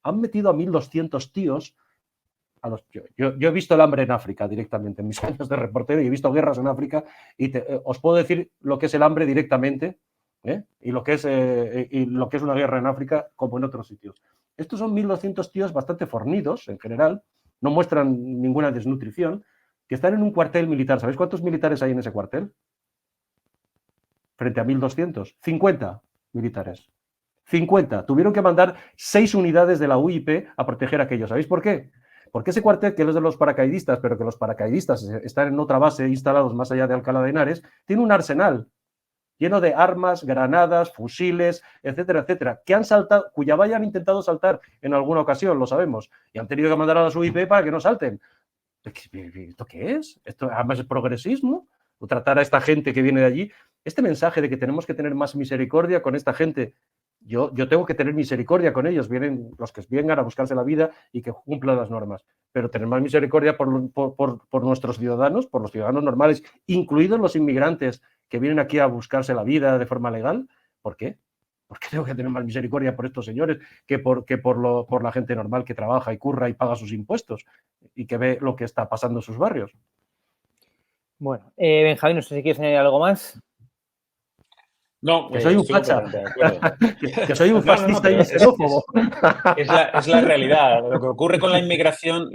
han metido a 1.200 tíos yo he visto el hambre en África directamente en mis años de reportero y he visto guerras en África y os puedo decir lo que es el hambre directamente y lo que es una guerra en África como en otros sitios. Estos son 1.200 tíos bastante fornidos en general, no muestran ninguna desnutrición, que están en un cuartel militar. ¿Sabéis cuántos militares hay en ese cuartel? Frente a 1.200, 50 militares. 50. Tuvieron que mandar 6 unidades de la UIP a proteger a aquellos. ¿Sabéis por qué? Porque ese cuartel, que es de los paracaidistas, pero que los paracaidistas están en otra base instalados más allá de Alcalá de Henares, tiene un arsenal lleno de armas, granadas, fusiles, etcétera, etcétera, que han saltado, cuya valla han intentado saltar en alguna ocasión, lo sabemos, y han tenido que mandar a las UIP para que no salten. ¿Esto qué es? ¿Esto además es progresismo? ¿O tratar a esta gente que viene de allí? Este mensaje de que tenemos que tener más misericordia con esta gente, yo tengo que tener misericordia con ellos, vienen los que vengan a buscarse la vida y que cumplan las normas, pero tener más misericordia por nuestros ciudadanos, por los ciudadanos normales, incluidos los inmigrantes que vienen aquí a buscarse la vida de forma legal. ¿Por qué? ¿Por qué tengo que tener más misericordia por estos señores que por la gente normal que trabaja y curra y paga sus impuestos y que ve lo que está pasando en sus barrios? Bueno, Benjamín, no sé si quieres añadir algo más. No, que soy un facha. Que soy un fascista y xenófobo. Es la realidad. Lo que ocurre con la inmigración,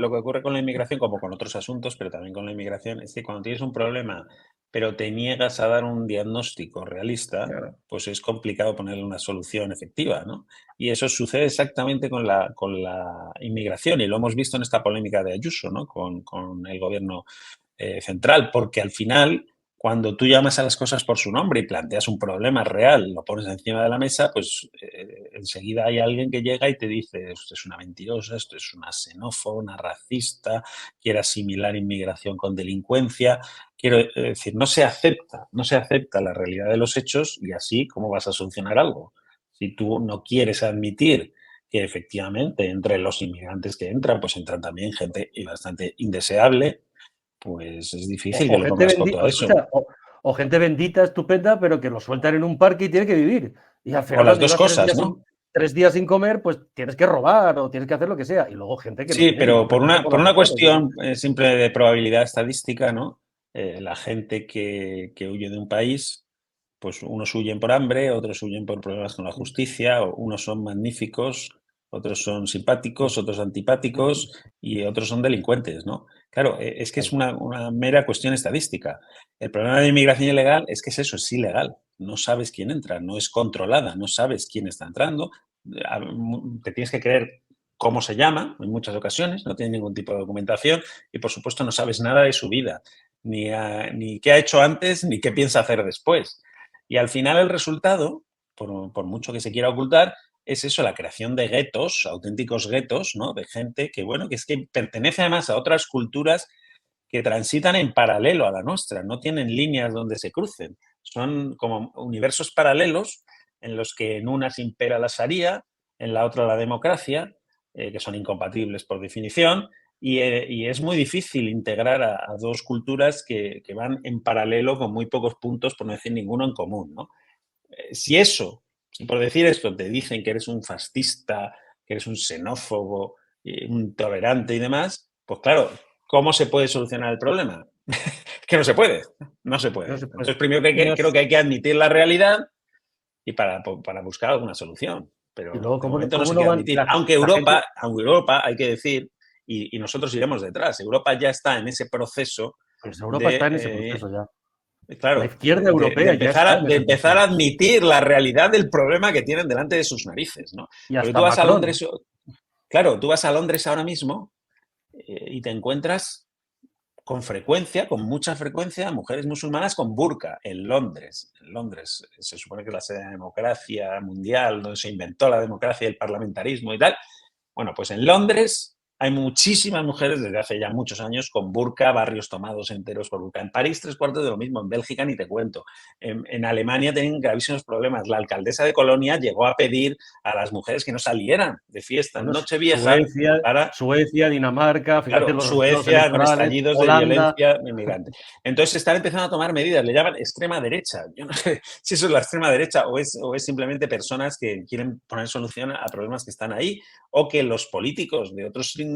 como con otros asuntos, pero también con la inmigración, es que cuando tienes un problema, pero te niegas a dar un diagnóstico realista, claro, pues es complicado ponerle una solución efectiva, ¿no? Y eso sucede exactamente con la inmigración, y lo hemos visto en esta polémica de Ayuso, ¿no? Con el gobierno central, porque al final, cuando tú llamas a las cosas por su nombre y planteas un problema real, lo pones encima de la mesa, pues enseguida hay alguien que llega y te dice, esto es una mentirosa, esto es una xenófoba, una racista, quiere asimilar inmigración con delincuencia. Quiero decir, no se acepta la realidad de los hechos, y así, ¿cómo vas a solucionar algo? Si tú no quieres admitir que efectivamente entre los inmigrantes que entran, pues entran también gente bastante indeseable, pues es difícil que le pongas coto a eso. O gente bendita, estupenda, pero que lo sueltan en un parque y tiene que vivir. Y al final, o las dos cosas, ¿no? 3 días sin comer, pues tienes que robar o tienes que hacer lo que sea. Y luego gente que sí, no pero por una cuestión simple de probabilidad estadística, ¿no? La gente que huye de un país, pues unos huyen por hambre, otros huyen por problemas con la justicia, unos son magníficos, otros son simpáticos, otros antipáticos y otros son delincuentes, ¿no? Claro, es que es una mera cuestión estadística. El problema de la inmigración ilegal es que eso, es ilegal. No sabes quién entra, no es controlada, no sabes quién está entrando. Te tienes que creer cómo se llama en muchas ocasiones, no tiene ningún tipo de documentación y, por supuesto, no sabes nada de su vida, ni qué ha hecho antes, ni qué piensa hacer después. Y al final el resultado, por mucho que se quiera ocultar, es eso, la creación de guetos, auténticos guetos, ¿no? De gente que, bueno, que es que pertenece además a otras culturas que transitan en paralelo a la nuestra, no tienen líneas donde se crucen. Son como universos paralelos en los que en una se impera la sharia, en la otra la democracia, que son incompatibles por definición, y es muy difícil integrar a dos culturas que van en paralelo con muy pocos puntos, por no decir ninguno en común, ¿no? Si por decir esto, te dicen que eres un fascista, que eres un xenófobo, un intolerante y demás, pues claro, ¿cómo se puede solucionar el problema? Que no se puede. Entonces, primero creo que hay que admitir la realidad y para buscar alguna solución. Pero y luego, de momento no se quiere admitir. Aunque Europa, hay que decir, y nosotros iremos detrás, Europa ya está en ese proceso. Pues Europa está en ese proceso ya. Claro, la izquierda europea de empezar a admitir la realidad del problema que tienen delante de sus narices, ¿no? Y hasta tú vas a Londres, claro, tú vas a Londres ahora mismo y te encuentras con mucha frecuencia, mujeres musulmanas con burka en Londres. En Londres se supone que es la sede de la democracia mundial, donde se inventó la democracia y el parlamentarismo y tal. Bueno, pues en Londres hay muchísimas mujeres desde hace ya muchos años con burka, barrios tomados enteros por burka. En París 3/4 de lo mismo, en Bélgica ni te cuento. En Alemania tienen gravísimos problemas. La alcaldesa de Colonia llegó a pedir a las mujeres que no salieran de fiesta en Nochevieja. Suecia, Dinamarca, fíjate, claro, Suecia, con estallidos Holanda, de violencia inmigrante. Entonces están empezando a tomar medidas, le llaman extrema derecha. Yo no sé si eso es la extrema derecha o es simplemente personas que quieren poner solución a problemas que están ahí o que los políticos de otros signos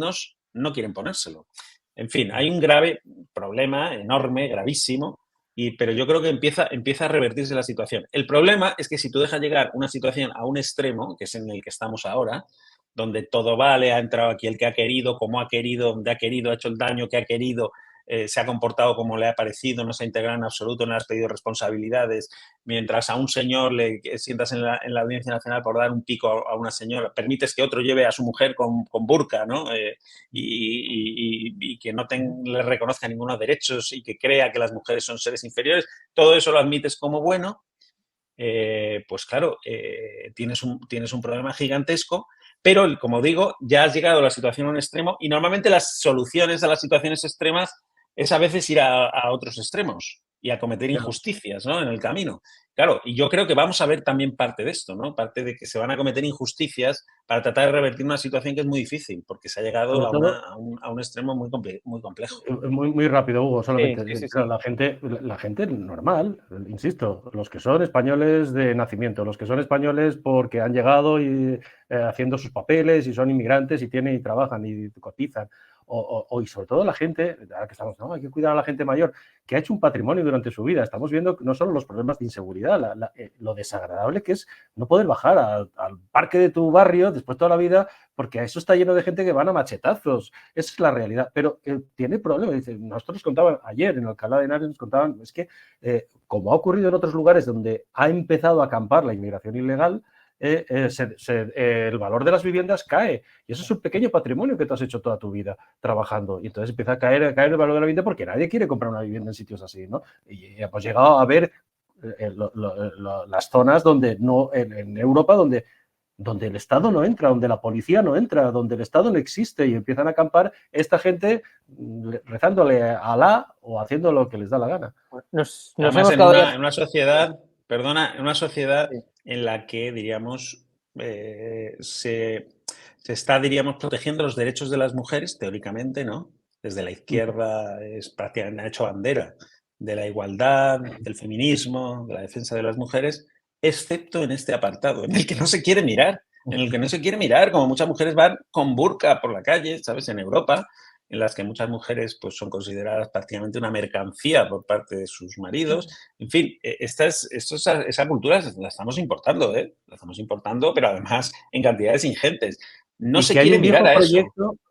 no quieren ponérselo. En fin, hay un grave problema, enorme, gravísimo, pero yo creo que empieza a revertirse la situación. El problema es que si tú dejas llegar una situación a un extremo, que es en el que estamos ahora, donde todo vale, ha entrado aquí el que ha querido, como ha querido, donde ha querido, ha hecho el daño que ha querido, se ha comportado como le ha parecido, no se ha integrado en absoluto, no le has pedido responsabilidades, mientras a un señor le sientas en la Audiencia Nacional por dar un pico a una señora, permites que otro lleve a su mujer con burka, ¿no? Y que no le reconozca ningunos derechos y que crea que las mujeres son seres inferiores, todo eso lo admites como bueno, pues claro, tienes un problema gigantesco, pero como digo, ya has llegado a la situación a un extremo y normalmente las soluciones a las situaciones extremas es a veces ir a otros extremos y a cometer injusticias, ¿no? En el camino. Claro, y yo creo que vamos a ver también parte de esto, ¿no? Parte de que se van a cometer injusticias para tratar de revertir una situación que es muy difícil, porque se ha llegado a un extremo muy complejo. Muy rápido, Hugo, solamente. Sí. Claro, la gente normal, insisto, los que son españoles de nacimiento, los que son españoles porque han llegado y haciendo sus papeles y son inmigrantes y trabajan y cotizan. Y sobre todo la gente, ahora que estamos, no, hay que cuidar a la gente mayor, que ha hecho un patrimonio durante su vida. Estamos viendo no solo los problemas de inseguridad, lo desagradable que es no poder bajar al parque de tu barrio después de toda la vida, porque eso está lleno de gente que van a machetazos. Esa es la realidad. Pero tiene problemas. Dice, nosotros nos contaban ayer en Alcalá de Henares, nos contaban, es que como ha ocurrido en otros lugares donde ha empezado a acampar la inmigración ilegal, el valor de las viviendas cae. Y eso es un pequeño patrimonio que tú has hecho toda tu vida trabajando. Y entonces empieza a caer el valor de la vivienda porque nadie quiere comprar una vivienda en sitios así, ¿no? Y hemos llegado a ver las zonas donde no, en Europa, donde el Estado no entra, donde la policía no entra, donde el Estado no existe y empiezan a acampar esta gente rezándole a Alá o haciendo lo que les da la gana. Además, en una sociedad, en una sociedad en la que, diríamos, se está, diríamos, protegiendo los derechos de las mujeres, teóricamente, ¿no? Desde la izquierda prácticamente ha hecho bandera de la igualdad, del feminismo, de la defensa de las mujeres, excepto en este apartado, en el que no se quiere mirar, como muchas mujeres van con burka por la calle, ¿sabes? En Europa, en las que muchas mujeres pues, son consideradas prácticamente una mercancía por parte de sus maridos. En fin, esa cultura la estamos importando, ¿eh? La estamos importando, pero además en cantidades ingentes. No se quiere mirar a eso.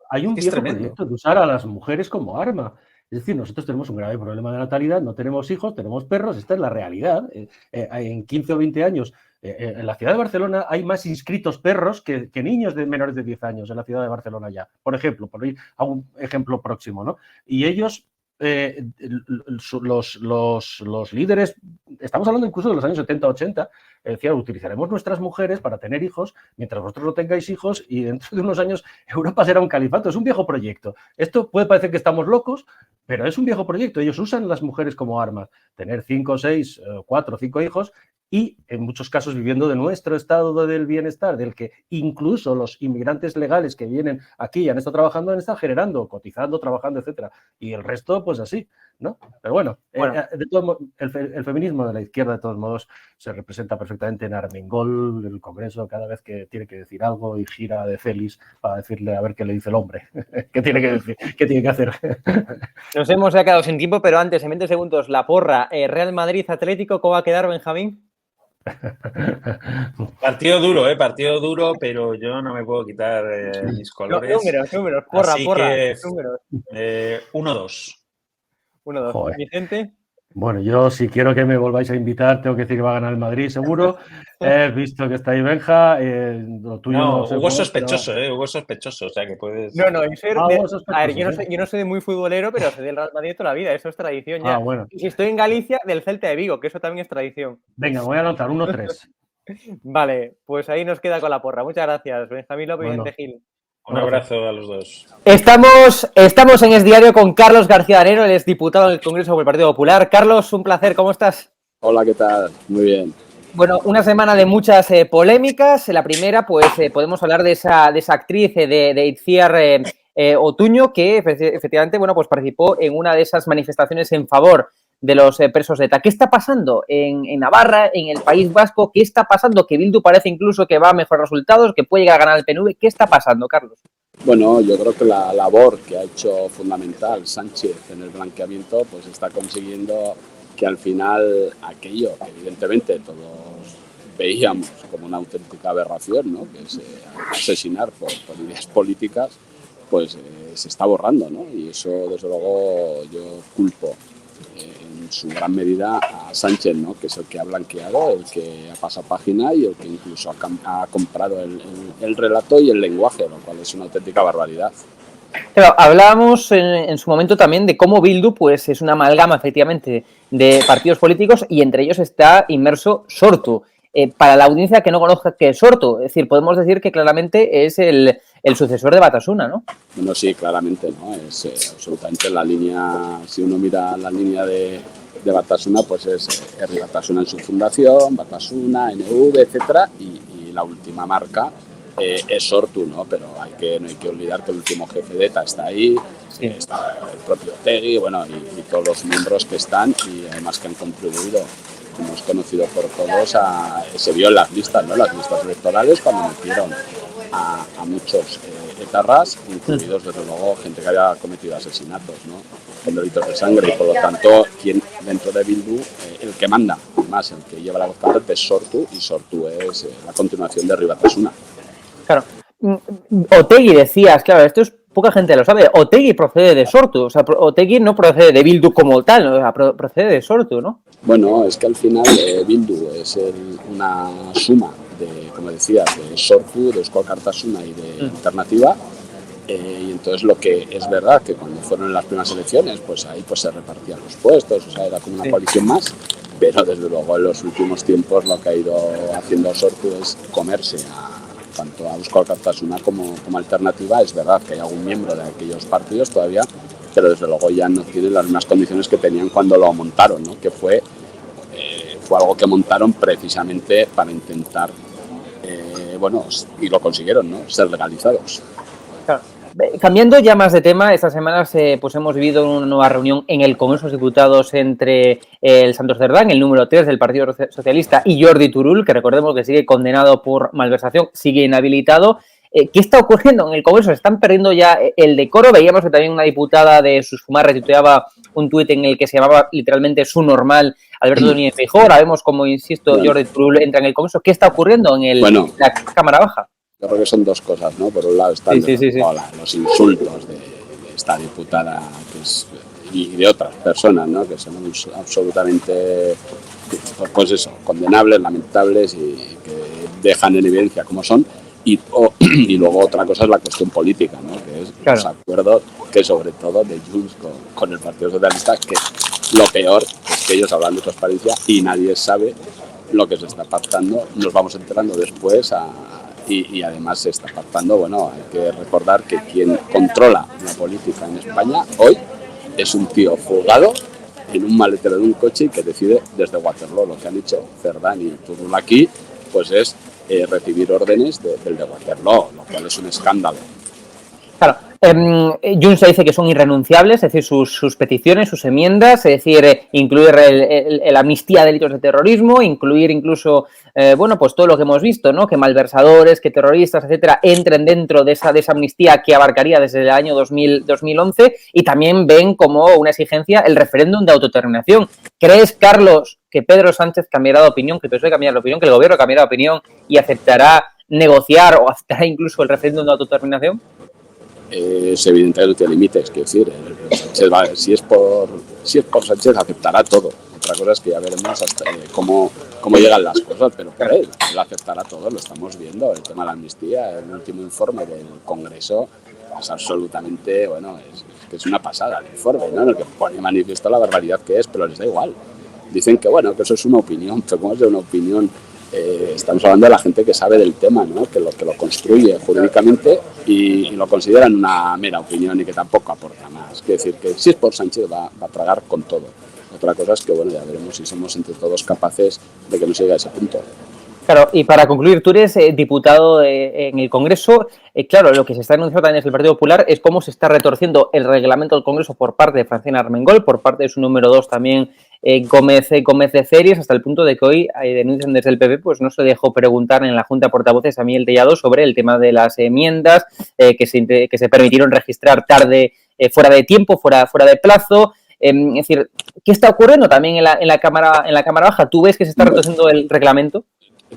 Hay un viejo proyecto de usar a las mujeres como arma. Es decir, nosotros tenemos un grave problema de natalidad, no tenemos hijos, tenemos perros, esta es la realidad. En 15 o 20 años, en la ciudad de Barcelona hay más inscritos perros que niños de menores de 10 años en la ciudad de Barcelona ya. Por ejemplo, por ir a un ejemplo próximo, ¿no? Y ellos, los líderes, estamos hablando incluso de los años 70-80, decían, utilizaremos nuestras mujeres para tener hijos mientras vosotros no tengáis hijos y dentro de unos años Europa será un califato. Es un viejo proyecto. Esto puede parecer que estamos locos, pero es un viejo proyecto. Ellos usan las mujeres como armas. Tener 5, 6, 4, 5 hijos y, en muchos casos, viviendo de nuestro estado del bienestar, del que incluso los inmigrantes legales que vienen aquí y han estado trabajando, han estado generando, cotizando, trabajando, etcétera. Y el resto, pues así, ¿no? Pero bueno, de todos modos, el feminismo de la izquierda, de todos modos, se representa perfectamente en Armengol, el Congreso, cada vez que tiene que decir algo y gira de Félix para decirle a ver qué le dice el hombre, qué tiene que decir, qué tiene que hacer. Nos hemos quedado sin tiempo, pero antes, en 20 segundos, la porra. Real Madrid Atlético, ¿cómo va a quedar, Benjamín? Partido duro, pero yo no me puedo quitar mis colores. Números, porra, que, números. 1-2. 1-2. Vicente. Bueno, yo si quiero que me volváis a invitar, tengo que decir que va a ganar el Madrid, seguro. He visto que está ahí Benja. Lo tuyo no sé. Hugo es sospechoso, Hugo es sospechoso, o sea que puedes... No, yo no soy muy futbolero, pero soy del Real Madrid toda la vida, eso es tradición ya. Bueno. Y si estoy en Galicia, del Celta de Vigo, que eso también es tradición. Venga, voy a lanzar 1-3. Vale, pues ahí nos queda con la porra. Muchas gracias, Benjamín López y Vicente Gil. Un abrazo a los dos. Estamos en Es Diario con Carlos García Arero, él es diputado en el Congreso por el Partido Popular. Carlos, un placer, ¿cómo estás? Hola, ¿qué tal? Muy bien. Bueno, una semana de muchas polémicas. La primera, pues podemos hablar de esa actriz de Itziar Otuño, que efectivamente, bueno, pues participó en una de esas manifestaciones en favor de los presos de ETA. ¿Qué está pasando en Navarra, en el País Vasco? ¿Qué está pasando? Que Bildu parece incluso que va a mejorar resultados, que puede llegar a ganar el PNV. ¿Qué está pasando, Carlos? Bueno, yo creo que la labor que ha hecho fundamental Sánchez en el blanqueamiento, pues está consiguiendo que al final aquello que evidentemente todos veíamos como una auténtica aberración, ¿no? Que es asesinar por ideas políticas, pues se está borrando, ¿no? Y eso, desde luego, yo culpo en su gran medida a Sánchez, ¿no? Que es el que ha blanqueado, el que ha pasado página y el que incluso ha comprado el relato y el lenguaje, lo cual es una auténtica barbaridad. Claro, hablábamos en su momento también de cómo Bildu pues, es una amalgama efectivamente de partidos políticos y entre ellos está inmerso Sortu. Para la audiencia que no conozca qué es Sortu, es decir, podemos decir que claramente es el sucesor de Batasuna, ¿no? Bueno, sí, claramente, ¿no? Es absolutamente la línea, si uno mira la línea de Batasuna, pues es Herri Batasuna en su fundación, Batasuna, NV, etcétera, y la última marca es Sortu, ¿no? Pero no hay que olvidar que el último jefe de ETA está ahí, sí. Está el propio Otegi, bueno, y todos los miembros que están y además que han contribuido, como es conocido por todos, se vio en las listas, ¿no? Las listas electorales cuando metieron a muchos etarras, incluidos desde luego gente que haya cometido asesinatos, ¿no? Con delitos de sangre, y por lo tanto, quien dentro de Bildu, el que manda, además el que lleva la voz cantante es Sortu, y Sortu es la continuación de Herri Batasuna. Claro, Otegi decías, claro, esto es poca gente lo sabe, Otegi procede de Sortu, o sea, Otegi no procede de Bildu como tal, o sea, procede de Sortu, ¿no? Bueno, es que al final Bildu es una suma de, como decías, de Sortu, de Eusko Alkartasuna y de Alternativa, y entonces lo que es verdad que cuando fueron las primeras elecciones, pues ahí pues se repartían los puestos, o sea, era como una coalición más, pero desde luego en los últimos tiempos lo que ha ido haciendo Sortu es comerse tanto a Eusko Alkartasuna como Alternativa. Es verdad que hay algún miembro de aquellos partidos todavía, pero desde luego ya no tienen las mismas condiciones que tenían cuando lo montaron, ¿no? Que fue algo que montaron precisamente para intentar, bueno, y lo consiguieron, ¿no? Ser legalizados. Claro. Cambiando ya más de tema, estas semanas pues hemos vivido una nueva reunión en el Congreso de los Diputados entre el Santos Cerdán, el número 3 del Partido Socialista, y Jordi Turull, que recordemos que sigue condenado por malversación, sigue inhabilitado. ¿Qué está ocurriendo en el Congreso? ¿Se están perdiendo ya el decoro? Veíamos que también una diputada de Sus Fumar retuiteaba un tuit en el que se llamaba literalmente su normal Alberto Núñez Feijóo. Ahora vemos como, insisto, Jordi Turull entra en el Congreso. ¿Qué está ocurriendo en la Cámara Baja? Yo creo que son dos cosas, ¿no? Por un lado están los insultos de esta diputada y de otras personas, ¿no? Que son absolutamente, pues eso, condenables, lamentables y que dejan en evidencia cómo son. Y luego otra cosa es la cuestión política, ¿no? Que es los acuerdos que sobre todo de Junts con el Partido Socialista, que lo peor es que ellos hablan de transparencia y nadie sabe lo que se está pactando. Nos vamos enterando después y además se está pactando. Bueno, hay que recordar que quien controla la política en España hoy es un tío fugado en un maletero de un coche y que decide desde Waterloo. Lo que han hecho Cerdán y Turull aquí pues es recibir órdenes del de Waterloo, lo cual es un escándalo. Claro, Junts dice que son irrenunciables, es decir, sus peticiones, sus enmiendas, es decir, incluir el amnistía de delitos de terrorismo, incluir incluso, bueno, pues todo lo que hemos visto, ¿no? Que malversadores, que terroristas, etcétera, entren dentro de esa amnistía que abarcaría desde el año 2011, y también ven como una exigencia el referéndum de autodeterminación. ¿Crees, Carlos, que Pedro Sánchez cambiará de opinión, que el PSOE cambiará de opinión, que el gobierno cambiará de opinión y aceptará negociar o aceptará incluso el referéndum de autodeterminación? Es evidente que no tiene límites, quiero decir, Sánchez si es por Sánchez aceptará todo. Otra cosa es que ya veremos hasta cómo llegan las cosas, pero por él aceptará todo, lo estamos viendo. El tema de la amnistía, el último informe del Congreso es absolutamente, bueno, es una pasada el informe, ¿no? En el que pone manifiesto la barbaridad que es, pero les da igual. Dicen que bueno, que eso es una opinión, pero ¿cómo es de una opinión? Estamos hablando de la gente que sabe del tema, ¿no? Que lo construye jurídicamente y lo consideran una mera opinión y que tampoco aporta más. Quiere decir que si es por Sánchez va a tragar con todo. Otra cosa es que bueno, ya veremos si somos entre todos capaces de que no se llegue a ese punto. Claro, y para concluir, tú eres diputado en el Congreso. Claro, lo que se está denunciando también desde el Partido Popular es cómo se está retorciendo el reglamento del Congreso por parte de Francina Armengol, por parte de su número 2 también, Gómez de Ceries, hasta el punto de que hoy denuncian desde el PP, pues no se dejó preguntar en la Junta de Portavoces a Miguel Tellado sobre el tema de las enmiendas que se permitieron registrar tarde, fuera de tiempo, fuera de plazo. Es decir, ¿qué está ocurriendo también en la Cámara Baja? ¿Tú ves que se está retorciendo el reglamento?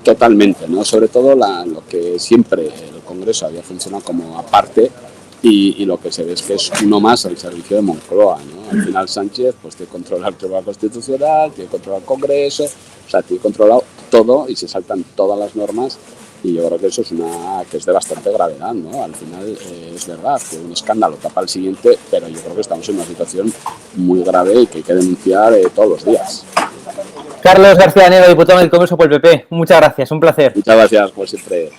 Totalmente, ¿no? Sobre todo lo que siempre el Congreso había funcionado como aparte, y lo que se ve es que es uno más al servicio de Moncloa, ¿no? Al final Sánchez pues tiene controlado el Tribunal Constitucional, tiene controlado el Congreso, o sea, tiene controlado todo y se saltan todas las normas, y yo creo que eso es que es de bastante gravedad, ¿no? Al final es verdad que un escándalo tapa el siguiente, pero yo creo que estamos en una situación muy grave y que hay que denunciar todos los días. Carlos García Nero, diputado del Congreso por el PP, muchas gracias, un placer. Muchas gracias por siempre.